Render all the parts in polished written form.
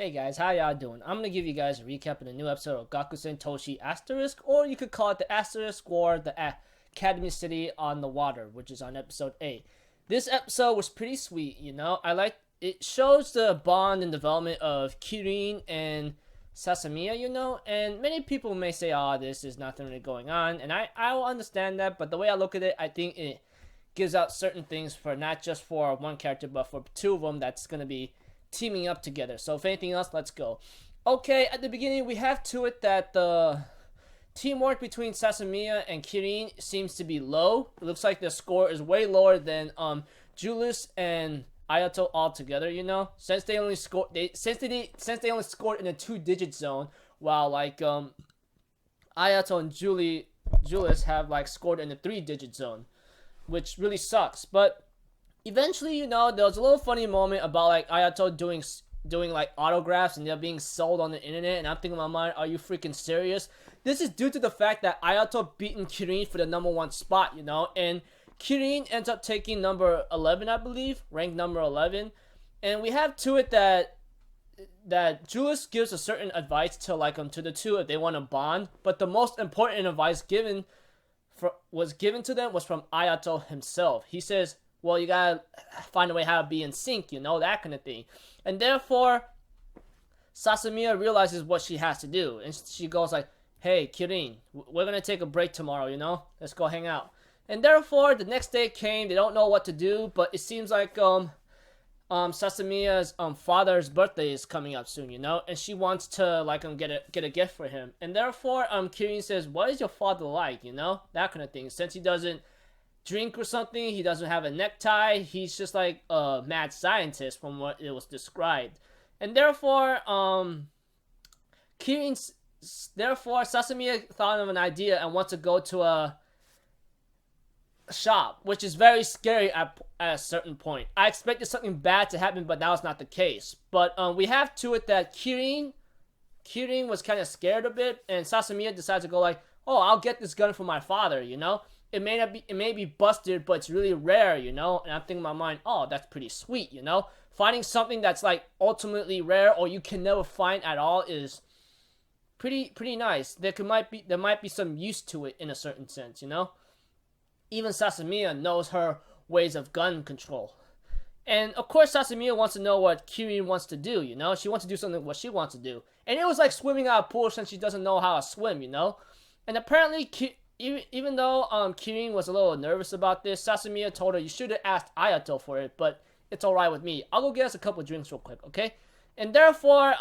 Hey guys, how y'all doing? I'm gonna give you guys a recap of the new episode of Gakusen Toshi Asterisk, or you could call it the Asterisk or the Academy City on the Water, which is on episode 8. This episode was pretty sweet, you know? It shows the bond and development of Kirin and Sasamiya, you know? And many people may say, oh, this is nothing really going on, and I will understand that, but the way I look at it, I think it gives out certain things for not just for one character, but for two of them that's gonna be teaming up together. So if anything else, let's go. Okay, at the beginning we have to it that the teamwork between Sasamiya and Kirin seems to be low. It looks like the score is way lower than Julius and Ayato all together, you know, since they only scored since they only scored in a 2-digit zone, while like Ayato and Julius have like scored in the 3-digit zone, which really sucks. But eventually, you know, there was a little funny moment about like Ayato doing like autographs and they're being sold on the internet, and I'm thinking in my mind, are you freaking serious? This is due to the fact that Ayato beaten Kirin for the #1 spot, you know, and Kirin ends up taking number 11, I believe, ranked number 11, and we have to it that Julius gives a certain advice to like to the two if they want to bond, but the most important advice was given to them was from Ayato himself. He says, well, you gotta find a way how to be in sync, you know, that kind of thing. And therefore, Sasamiya realizes what she has to do. And she goes like, hey, Kirin, we're gonna take a break tomorrow, you know? Let's go hang out. And therefore, the next day came, they don't know what to do, but it seems like Sasamiya's father's birthday is coming up soon, you know? And she wants to, like, get a gift for him. And therefore, Kirin says, what is your father like, you know? That kind of thing. Since he doesn't drink or something, he doesn't have a necktie, he's just like a mad scientist from what it was described. And therefore Sasamiya thought of an idea and wants to go to a shop, which is very scary at a certain point. I expected something bad to happen, but that was not the case. But we have to it that Kirin was kind of scared a bit, and Sasamiya decides to go like, oh, I'll get this gun for my father, you know? It may be busted, but it's really rare, you know? And I'm thinking in my mind, oh, that's pretty sweet, you know? Finding something that's like ultimately rare or you can never find at all is pretty nice. There might be some use to it in a certain sense, you know? Even Sasamiya knows her ways of gun control. And of course Sasamiya wants to know what Kirin wants to do, you know? She wants to do something what she wants to do. And it was like swimming out of a pool since she doesn't know how to swim, you know? And apparently even though Kirin was a little nervous about this, Sasamiya told her, you should have asked Ayato for it, but it's alright with me. I'll go get us a couple drinks real quick, okay? And therefore,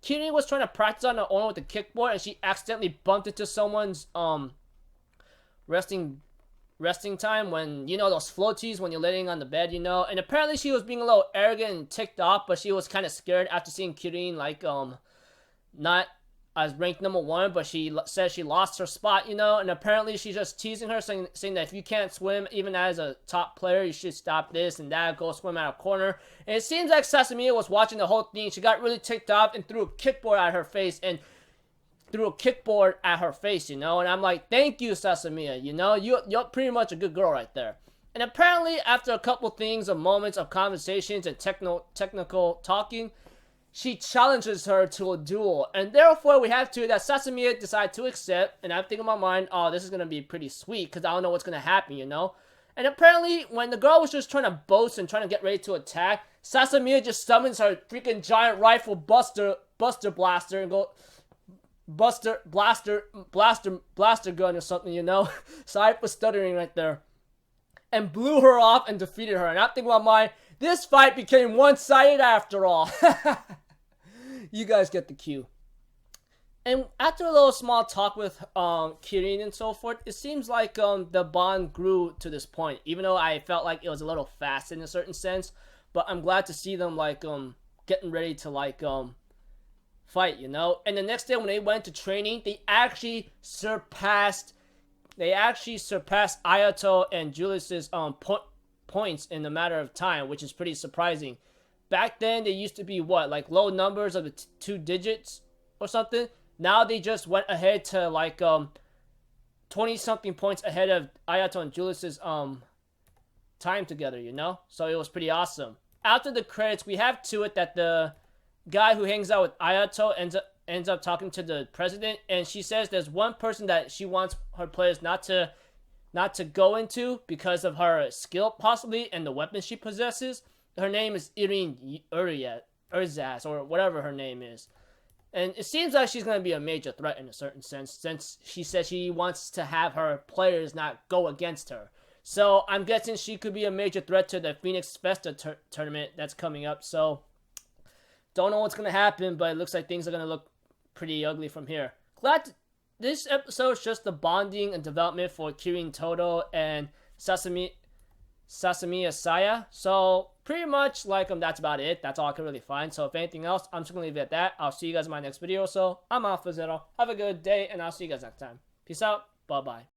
Kirin was trying to practice on her own with the kickboard, and she accidentally bumped into someone's resting time when, you know, those floaties when you're laying on the bed, you know? And apparently she was being a little arrogant and ticked off, but she was kind of scared after seeing Kirin, like, not as ranked #1, but she says she lost her spot, you know, and apparently she's just teasing her, saying that if you can't swim, even as a top player, you should stop this and that, go swim out a corner. And it seems like Sasamiya was watching the whole thing. She got really ticked off and threw a kickboard at her face, you know, and I'm like, thank you, Sasamiya, you know, you're pretty much a good girl right there. And apparently, after a couple things of moments of conversations and technical talking, she challenges her to a duel, and therefore we have to that Sasamiya decide to accept, and I'm thinking in my mind, oh, this is gonna be pretty sweet, because I don't know what's gonna happen, you know? And apparently, when the girl was just trying to boast and trying to get ready to attack, Sasamiya just summons her freaking giant rifle Buster Blaster and go, Blaster gun or something, you know? Sorry for stuttering right there. And blew her off and defeated her, and I'm thinking in my mind, this fight became one-sided after all. You guys get the cue. And after a little small talk with Kirin and so forth, it seems like the bond grew to this point. Even though I felt like it was a little fast in a certain sense, but I'm glad to see them like getting ready to like fight, you know. And the next day when they went to training, they actually surpassed Ayato and Julius's points in a matter of time, which is pretty surprising. Back then, they used to be what, like low numbers of the 2 digits or something. Now they just went ahead to like 20-something points ahead of Ayato and Julius's time together, you know? So it was pretty awesome. After the credits, we have to it that the guy who hangs out with Ayato ends up talking to the president, and she says there's one person that she wants her players not to go into because of her skill possibly and the weapons she possesses. Her name is Irene Urzaz or whatever her name is. And it seems like she's going to be a major threat in a certain sense, since she says she wants to have her players not go against her. So I'm guessing she could be a major threat to the Phoenix Festa tournament that's coming up. So don't know what's going to happen, but it looks like things are going to look pretty ugly from here. This episode's just the bonding and development for Kirin Todo and Sasami Asaya. So pretty much that's about it. That's all I can really find. So if anything else, I'm just going to leave it at that. I'll see you guys in my next video. So I'm Alpha Zero. Have a good day, and I'll see you guys next time. Peace out. Bye-bye.